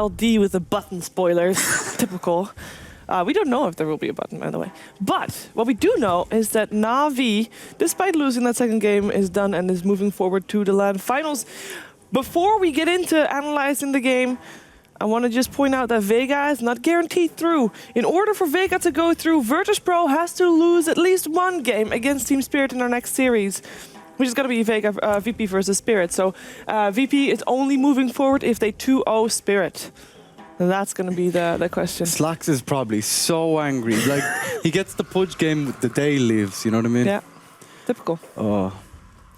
LD with the button spoilers. Typical. We don't know if there will be a button, by the way. But what we do know is that Na'Vi, despite losing that second game, is done and is moving forward to the LAN finals. Before we get into analyzing the game, I want to just point out that Vega is not guaranteed through. In order for Vega to go through, Virtus.pro has to lose at least one game against Team Spirit in our next series, which is going to be Vega VP versus Spirit. So VP is only moving forward if they 2-0 Spirit. And that's going to be the question. Slacks is probably so angry. Like, he gets the Pudge game the day he leaves, you know what I mean? Yeah, typical. Oh.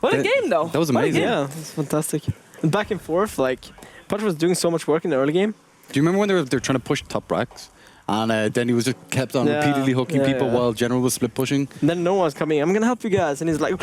What a game, though. That was amazing. Yeah, it's fantastic. And back and forth, like, Pudge was doing so much work in the early game. Do you remember when they were trying to push top racks? And then he was just kept on repeatedly hooking people while General was split pushing? And then no one's coming, I'm going to help you guys. And he's like,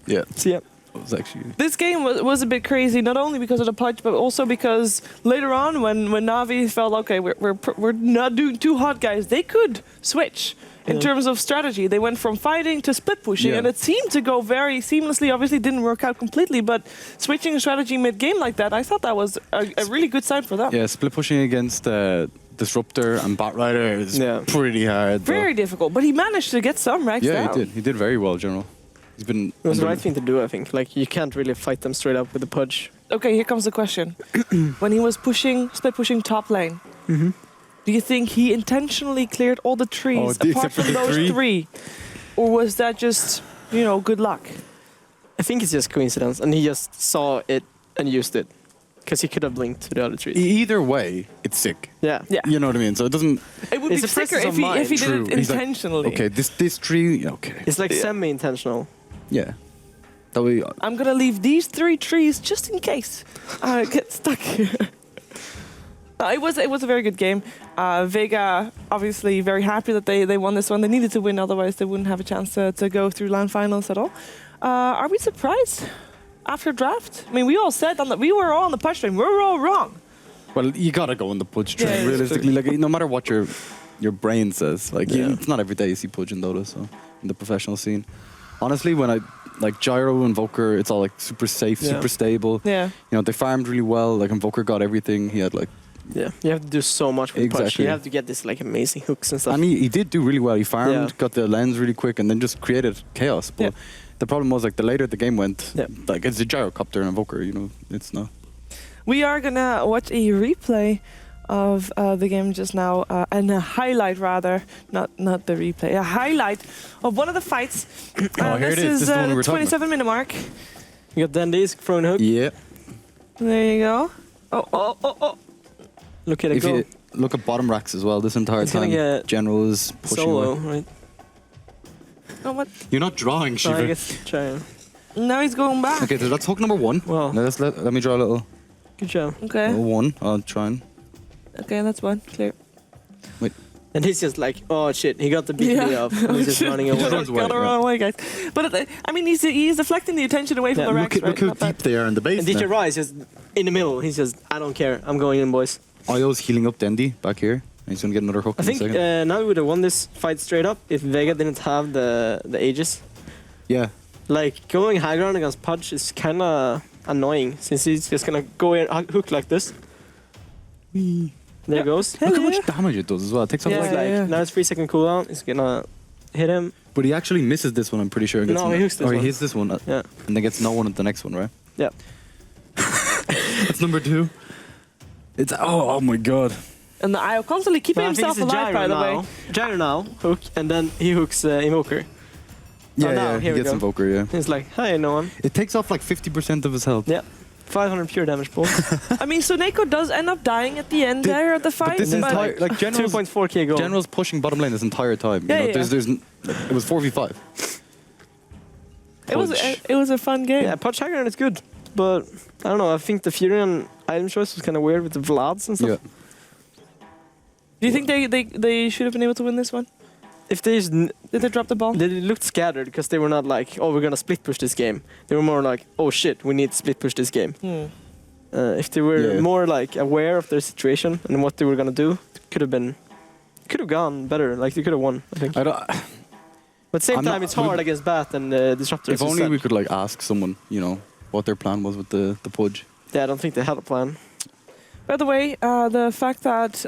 yeah. See ya. It was actually... This game was a bit crazy, not only because of the Pudge, but also because later on, when Na'Vi felt, okay, we're not doing too hot, guys, they could switch in terms of strategy. They went from fighting to split pushing, and it seemed to go very seamlessly. Obviously, it didn't work out completely, but switching a strategy mid-game like that, I thought that was a really good sign for them. Yeah, split pushing against Disruptor and Batrider is pretty hard. Very difficult, but he managed to get some racks down. Yeah, he did. He did very well, General. He's been... It was the right thing to do, I think. Like, you can't really fight them straight up with the Pudge. Okay, here comes the question. When he was split pushing top lane, do you think he intentionally cleared all the trees apart from those three? Or was that just, you know, good luck? I think it's just coincidence, and he just saw it and used it. Because he could have blinked to the other trees. Either way, it's sick. Yeah. You know what I mean? So it doesn't... It would be sicker if he did it intentionally. Like, okay, this tree... Okay. It's like semi-intentional. Yeah. I'm going to leave these 3 trees just in case I get stuck here. It was a very good game. Vega, obviously, very happy that they won this one. They needed to win, otherwise they wouldn't have a chance to go through LAN finals at all. Are we surprised after draft? I mean, we all said that we were all on the Pudge train. We were all wrong. Well, you got to go on the Pudge train, realistically. Like, no matter what your brain says. Like, it's not every day you see Pudge in Dota, so in the professional scene. Honestly, when I... Like Gyro, Invoker, it's all like super safe, super stable. Yeah. You know, they farmed really well. Like Invoker got everything. He had like... Yeah, you have to do so much with Pudge. You have to get this like amazing hooks and stuff. And he did do really well. He farmed, got the lens really quick, and then just created chaos. But the problem was, like, the later the game went, like, it's a Gyrocopter and Invoker, you know, it's not... We are gonna watch a replay of the game just now, and a highlight rather, not the replay, a highlight of one of the fights. This is the 27-minute mark. You got Dandy's throwing hook. Yeah. There you go. Oh. Look at it go. If you look at bottom racks as well, this entire time, General is pushing solo, away. right? Oh, what? You're not drawing, Shiva. I guess try. Now he's going back. Okay, so that's hook number 1. Well, now let me draw a little... Good job. Okay. Little 1, I'll try and... Okay, that's 1. Clear. Wait. And he's just like, oh shit, he got the big knee up. He's just running away. Got the wrong way, guys. But I mean, he's deflecting the attention away from the racks. Look how deep they are in the base. And DJ Rai is just in the middle. He's just, I don't care. I'm going in, boys. Io's healing up Dendy back here. And he's going to get another hook I think now we would have won this fight straight up if Vega didn't have the Aegis. Yeah. Like, going high ground against Pudge is kind of annoying, since he's just going to go in hook like this. There it goes. Look how much damage it does as well. It takes off Now it's 3-second cooldown. It's going to hit him. But he actually misses this one, I'm pretty sure. He hooks this one. Or he hits this one. And then gets no one at the next one, right? Yeah. That's number 2. It's... Oh my god. And the IO constantly keeping himself alive, by the way. Gyro now, hook, and then he hooks Invoker. Yeah, he gets Invoker, yeah. He's like, hi, no one. It takes off like 50% of his health. Yeah. 500 pure damage pool. I mean, Soneko does end up dying at the end there of the fight. This entire, like, 2.4k gold. General's pushing bottom lane this entire time. You know? It was 4v5. It was a fun game. Yeah, Pudge Hagran is good. But, I don't know, I think the Furion item choice was kind of weird with the Vlads and stuff. Yeah. Do you think they should have been able to win this one? If did they drop the ball? They looked scattered because they were not like, oh, we're gonna split push this game. They were more like, oh shit, we need to split push this game. If they were more like aware of their situation and what they were gonna do, could have gone better. Like they could have won, I think. But at the same time, it's hard against Bat and Disruptor. If only we could like ask someone, you know, what their plan was with the Pudge. Yeah, I don't think they had a plan. By the way, the fact that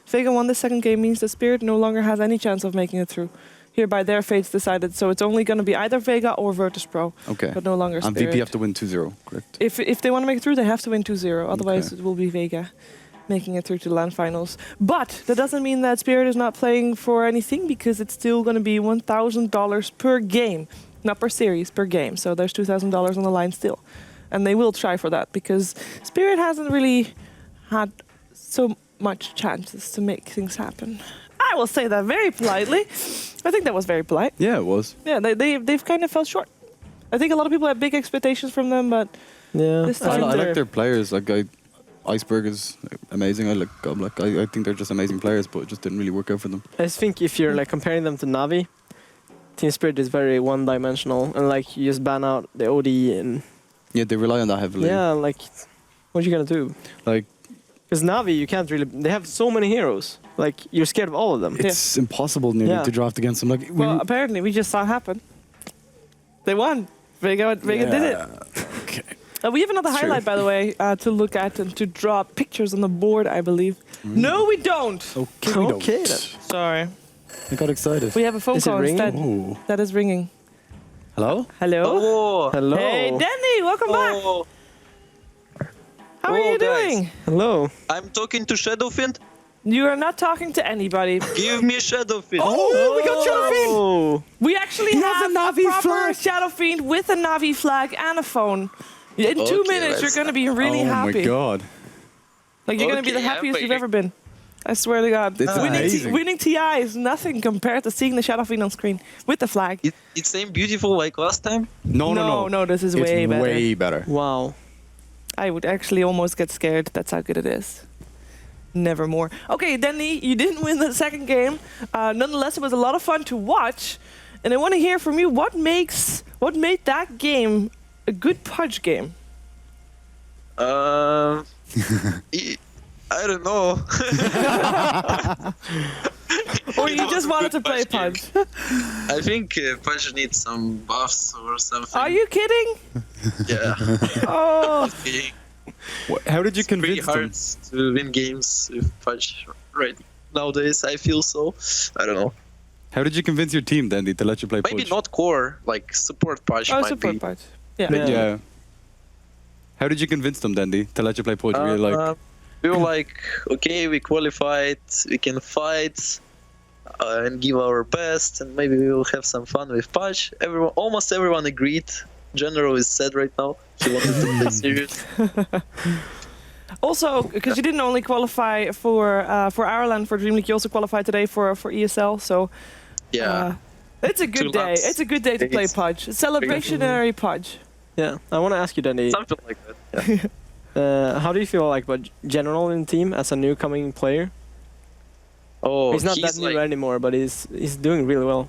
Vega won the second game means that Spirit no longer has any chance of making it through. Hereby their fates decided, so it's only going to be either Vega or Virtus.pro, Okay. but no longer And Spirit. VP have to win 2-0, correct? If they want to make it through, they have to win 2-0. Otherwise, Okay. it will be Vega making it through to the LAN finals. But that doesn't mean that Spirit is not playing for anything, because it's still going to be $1,000 per game. Not per series, per game. So there's $2,000 on the line still. And they will try for that, because Spirit hasn't really had so much chances to make things happen. I will say that very politely. I think that was very polite. Yeah, it was. Yeah, they've kind of fell short. I think a lot of people had big expectations from them, but Yeah. this I time like they're- their players. Like Iceberg is amazing. I like Goblek. I think they're just amazing players, but it just didn't really work out for them. I just think if you're like comparing them to Navi, Team Spirit is very one-dimensional, and like you just ban out the OD, and Yeah, they rely on that heavily. yeah, like what are you gonna do? Like Because Navi, you can't really. They have so many heroes. Like you're scared of all of them. it's impossible nearly Yeah. to draft against them. Like Well, apparently we just saw it happen. They won. Vega did it. Okay. We have another It's highlight, by the way, to look at and to draw pictures on the board, I believe. No, we don't. Okay, we don't. Okay, then. Sorry. I got excited. We have a phone Is it call ringing? instead. Oh. That is ringing. Hello? Hello? Oh, Hello. Hey, Danny, welcome back. oh, How are you guys. doing? Hello. I'm talking to Shadowfiend. You are not talking to anybody. Give me Shadowfiend. Oh, we got Shadowfiend. Oh. We actually He have has a Navi proper flag. Shadow Fiend with a Navi flag and a phone. In 2 Okay, minutes, you're let's- going to be really oh happy. my god. Like, you're going to be the Okay, yeah, happiest you've but- ever been. I swear to God. It's amazing. Winning TI is nothing compared to seeing the Shadow Fiend on screen with the flag. It's same beautiful like last time. No. This is It's way better. way better. Wow. I would actually almost get scared. That's how good it is. Nevermore. Okay, Danny, you didn't win the second game. Nonetheless, it was a lot of fun to watch. And I want to hear from you, what made that game a good Pudge game? I don't know. Or you It was just a wanted to good play Pudge Pudge? I think Pudge needs some buffs or something. Are you kidding? Yeah. Oh, Okay. How did you It's pretty convince hard them? to win games with Pudge right nowadays. I feel so. I don't know. How did you convince your team, Dandy, to let you play Maybe Pudge? not core, like support Pudge oh, might support be. Pudge. Yeah. Yeah. How did you convince them, Dandy, to let you play Pudge? Were you like, We were like, okay, we qualified, we can fight and give our best, and maybe we will have some fun with Pudge. Almost everyone agreed. General is sad right now. He wanted to play serious. Also, because you didn't only qualify for Ireland for DreamLeague, you also qualified today for ESL. So Yeah. it's a good Two day. laps. It's a good day to play It's- Pudge. Celebrationary Pudge. Yeah. I want to ask you, Danny. Something like that. Yeah. How do you feel like about General in the team as a new coming player? Oh, he's not that new like, anymore, but he's doing really well.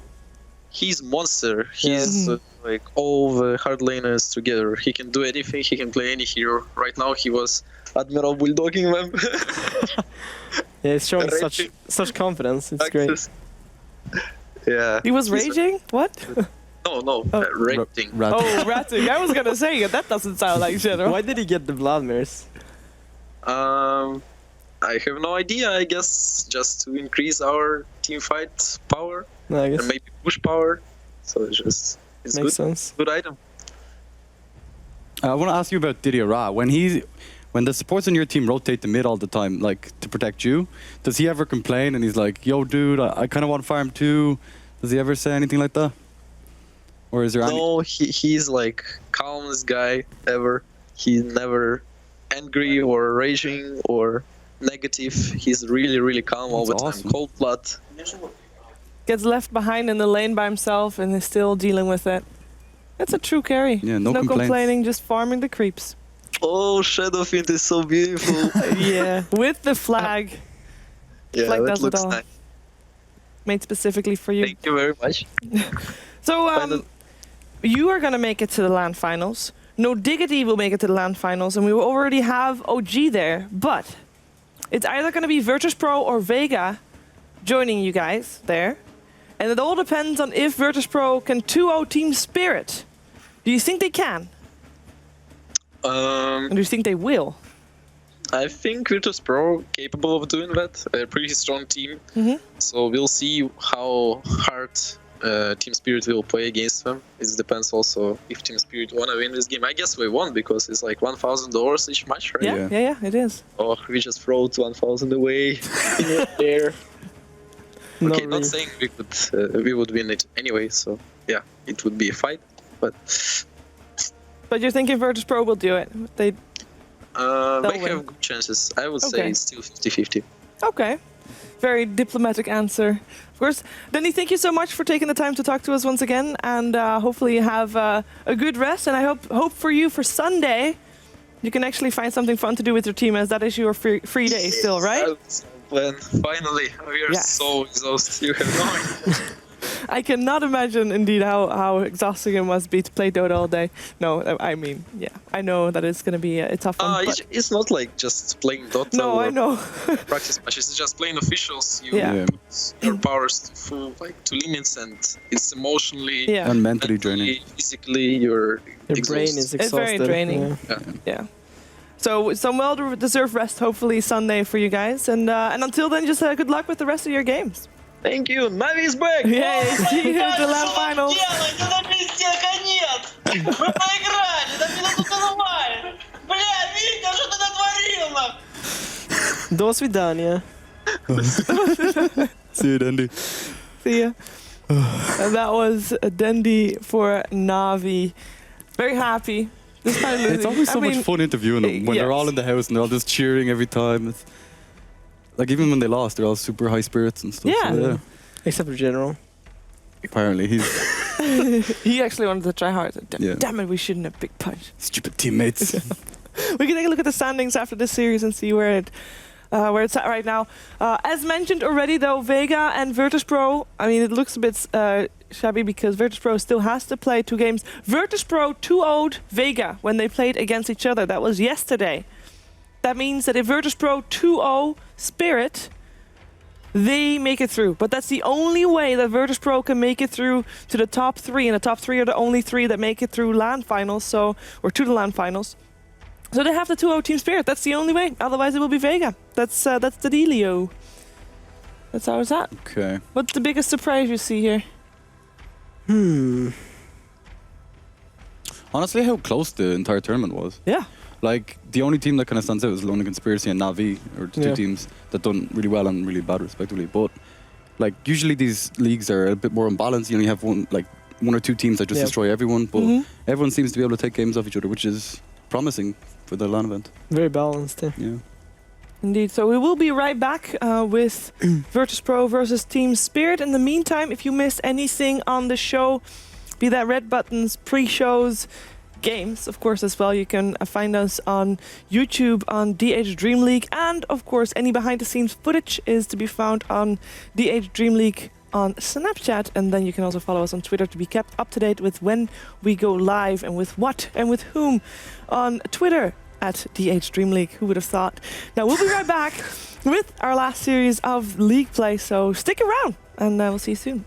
he's monster. He's like all the hard laners together. He can do anything. He can play any hero. Right now, he was Admiral bulldogging them. Yeah, he's showing Raging. such confidence. It's great. Access. Yeah. He was He's- raging? What? No, rating. Oh, ratting. I was gonna say that doesn't sound like General. Why did he get the Vladimirs? I have no idea. I guess just to increase our team fight power No, I guess and maybe push power. So it's makes good. sense. Good item. I want to ask you about Didier Ra. When the supports on your team rotate the mid all the time, like to protect you, does he ever complain and he's like, "Yo, dude, I kind of want farm too"? Does he ever say anything like that? Or is there any? No, he's like calmest guy ever. He's never angry or raging or negative. He's really calm all the That's time. awesome. Cold blood. Gets left behind in the lane by himself and is still dealing with it. That's a true carry. Yeah, no complaints. complaining, just farming the creeps. Oh, Shadowfiend is so beautiful. Yeah, with the flag Yeah, Like that does it looks all. nice. made specifically for you. Thank you very much. So, Final- you are going to make it to the LAN finals. No Diggity will make it to the LAN finals, and we will already have OG there. But it's either going to be Virtus.pro or Vega joining you guys there. And it all depends on if Virtus.pro can 2-0 Team Spirit. Do you think they can? Or do you think they will? I think Virtus Pro capable of doing that. A pretty strong team. So we'll see how hard Team Spirit will play against them. It depends also if Team Spirit wanna win this game. I guess we won because it's like $1,000 each match, right? Yeah, it is. Oh, we just throw 1,000 away in the air. Okay, not saying we would win it anyway. So yeah, it would be a fight, but you're thinking Virtus Pro will do it? They have good chances. I would say it's still 50-50. Okay. Very diplomatic answer. Of course. Denny, thank you so much for taking the time to talk to us once again, and hopefully you have a good rest. And I hope for you for Sunday, you can actually find something fun to do with your team, as that is your free day still, right? Finally, we are so exhausted. You have no idea. I cannot imagine, indeed, how exhausting it must be to play Dota all day. No, I mean, yeah, I know that it's going to be a tough one. It's not like just playing Dota. No, I know. Practice matches. It's just playing officials. You put your powers to full, to limits, and it's emotionally and mentally draining. Physically, your brain is exhausted. It's very draining. Yeah. So some well-deserved rest, hopefully Sunday for you guys, and until then, just good luck with the rest of your games. Thank you. Navi is back. Yay, see you at the LAN final. До свидания. See you, Dendy. See ya. And that was Dendy for Navi. Very happy. It's always so much fun interviewing them when they're all in the house and they're all just cheering every time. It's like even when they lost, they're all super high spirits and stuff. Yeah. So, Except for General. Apparently, he's he actually wanted to try hard. Damn it, we shouldn't have big punch. Stupid teammates. We can take a look at the standings after this series and see where it's at right now. As mentioned already, though, Vega and Virtus Pro, I mean, it looks a bit shabby because Virtus Pro still has to play 2 games. Virtus Pro 2-0'd Vega when they played against each other. That was yesterday. That means that if Virtus Pro 2-0 Spirit, they make it through. But that's the only way that Virtus Pro can make it through to the top 3. And the top 3 are the only 3 that make it through LAN finals, or to the LAN finals. So they have the 2-0 Team Spirit. That's the only way. Otherwise, it will be Vega. That's the dealio. That's how it's at. Okay. What's the biggest surprise you see here? Honestly, how close the entire tournament was. Yeah. Like, the only team that kind of stands out is Lone Conspiracy and Navi, or the 2 teams that done really well and really bad, respectively. But, like, usually these leagues are a bit more unbalanced. You only have one or 2 teams that just destroy everyone. But everyone seems to be able to take games off each other, which is promising for the LAN event. Very balanced, yeah. Indeed. So we will be right back with Virtus Pro versus Team Spirit. In the meantime, if you missed anything on the show, be that red buttons, pre-shows, games, of course, as well, you can find us on YouTube on DreamLeague, and of course any behind-the-scenes footage is to be found on DreamLeague on Snapchat, and then you can also follow us on Twitter to be kept up to date with when we go live and with what and with whom on Twitter at DreamLeague. Who would have thought? Now we'll be right back with our last series of League play, so stick around and we'll see you soon.